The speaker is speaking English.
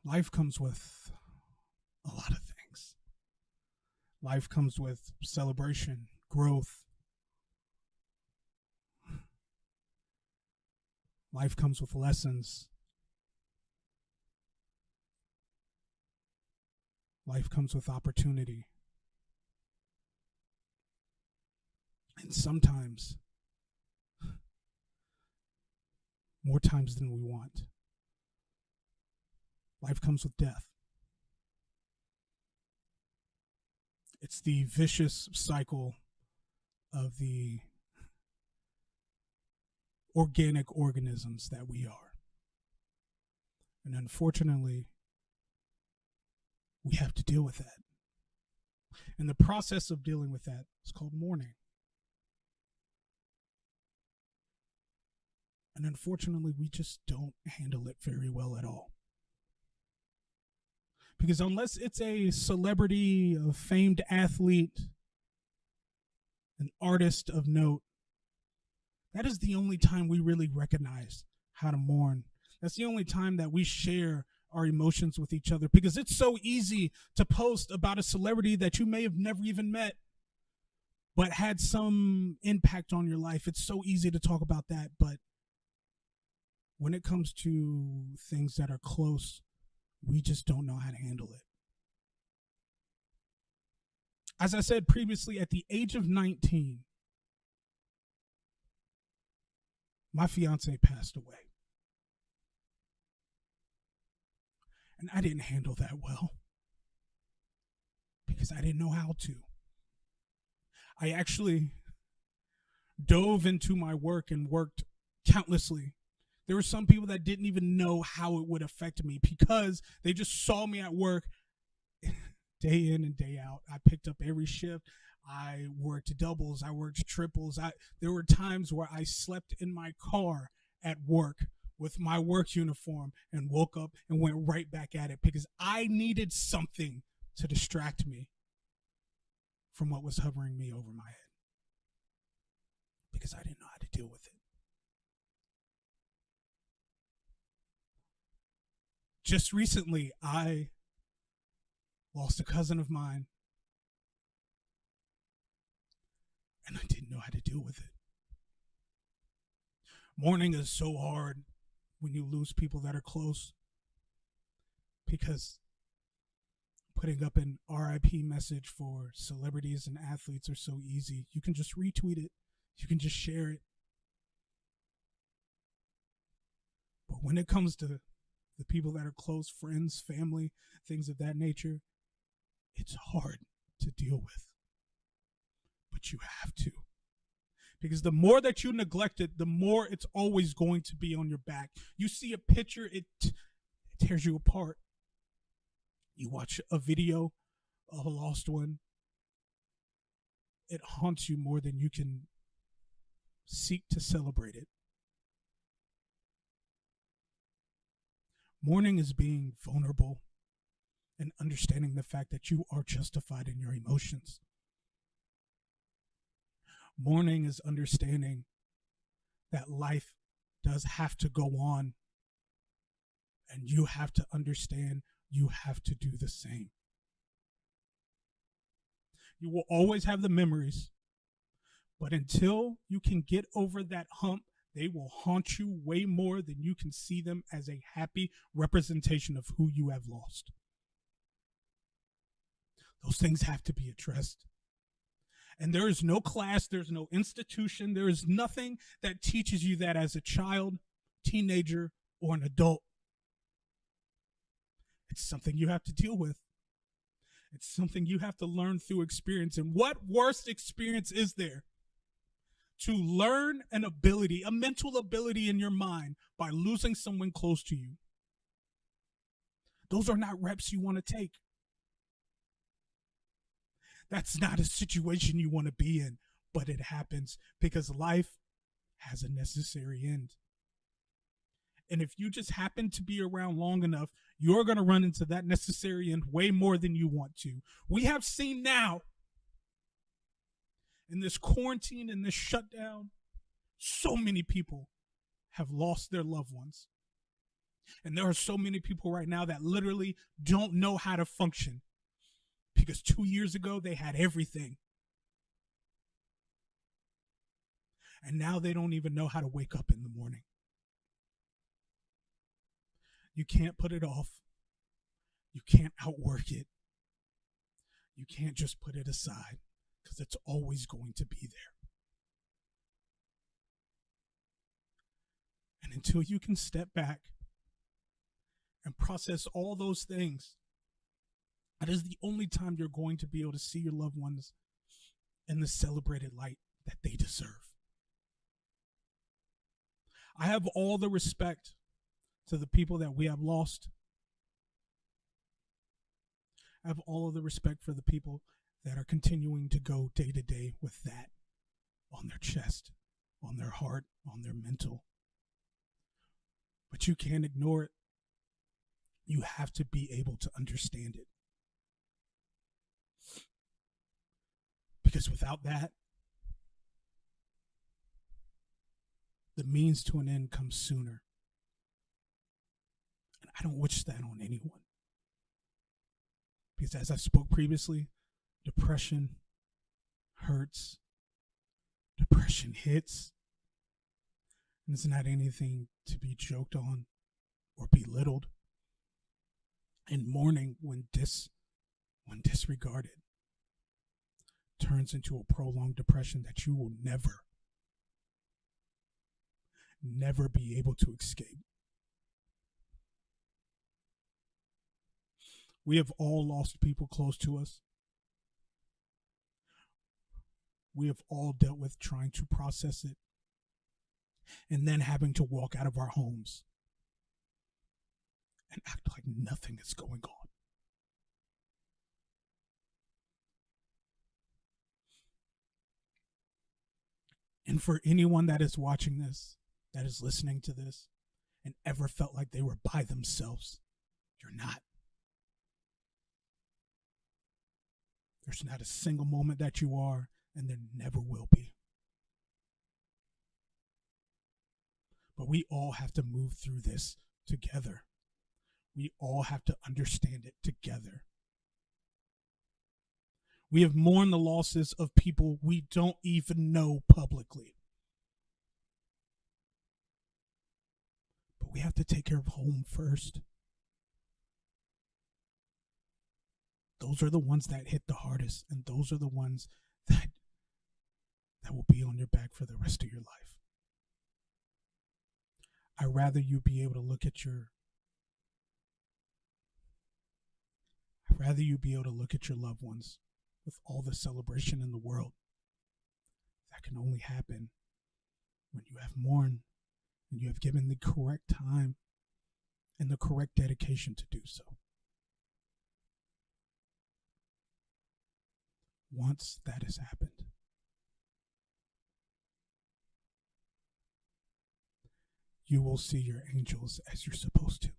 Life comes with a lot of things. Life comes with celebration, growth. Life comes with lessons. Life comes with opportunity. And sometimes, more times than we want, life comes with death. It's the vicious cycle of the organic organisms that we are. And unfortunately, we have to deal with that. And the process of dealing with that is called mourning. And unfortunately, we just don't handle it very well at all. Because unless it's a celebrity, a famed athlete, an artist of note, that is the only time we really recognize how to mourn. That's the only time that we share our emotions with each other, because it's so easy to post about a celebrity that you may have never even met but had some impact on your life. It's so easy to talk about that, but when it comes to things that are close, we just don't know how to handle it. As I said previously, at the age of 19, my fiance passed away. And I didn't handle that well because I didn't know how to. I actually dove into my work and worked countlessly. There were some people that didn't even know how it would affect me because they just saw me at work day in and day out. I picked up every shift. I worked doubles. I worked triples. There were times where I slept in my car at work with my work uniform and woke up and went right back at it because I needed something to distract me from what was hovering me over my head because I didn't know how to deal with it. Just recently, I lost a cousin of mine, and I didn't know how to deal with it. Mourning is so hard when you lose people that are close because putting up an RIP message for celebrities and athletes are so easy. You can just retweet it. You can just share it. But when it comes to the people that are close, friends, family, things of that nature, it's hard to deal with. But you have to. Because the more that you neglect it, the more it's always going to be on your back. You see a picture, it tears you apart. You watch a video of a lost one, it haunts you more than you can seek to celebrate it. Mourning is being vulnerable and understanding the fact that you are justified in your emotions. Mourning is understanding that life does have to go on, and you have to understand you have to do the same. You will always have the memories, but until you can get over that hump, they will haunt you way more than you can see them as a happy representation of who you have lost. Those things have to be addressed. And there is no class, there's no institution, there is nothing that teaches you that as a child, teenager, or an adult. It's something you have to deal with. It's something you have to learn through experience. And what worst experience is there to learn an ability, a mental ability in your mind by losing someone close to you? Those are not reps you want to take. That's not a situation you want to be in, but it happens because life has a necessary end. And if you just happen to be around long enough, you're going to run into that necessary end way more than you want to. We have seen now in this quarantine, in this shutdown, so many people have lost their loved ones. And there are so many people right now that literally don't know how to function because 2 years ago they had everything. And now they don't even know how to wake up in the morning. You can't put it off. You can't outwork it. You can't just put it aside because it's always going to be there. And until you can step back and process all those things, that is the only time you're going to be able to see your loved ones in the celebrated light that they deserve. I have all the respect to the people that we have lost. I have all of the respect for the people that are continuing to go day to day with that on their chest, on their heart, on their mental. But you can't ignore it. You have to be able to understand it. Because without that, the means to an end comes sooner. And I don't wish that on anyone. Because as I spoke previously, depression hurts. Depression hits. And it's not anything to be joked on or belittled. And mourning, when disregarded, turns into a prolonged depression that you will never be able to escape. We have all lost people close to us. We have all dealt with trying to process it and then having to walk out of our homes and act like nothing is going on. And for anyone that is watching this, that is listening to this, and ever felt like they were by themselves, you're not. There's not a single moment that you are, and there never will be. But we all have to move through this together. We all have to understand it together. We have mourned the losses of people we don't even know publicly. But we have to take care of home first. Those are the ones that hit the hardest, and those are the ones that will be on your back for the rest of your life. I'd rather you be able to look at your loved ones with all the celebration in the world. That can only happen when you have mourned and you have given the correct time and the correct dedication to do so. Once that has happened, you will see your angels as you're supposed to.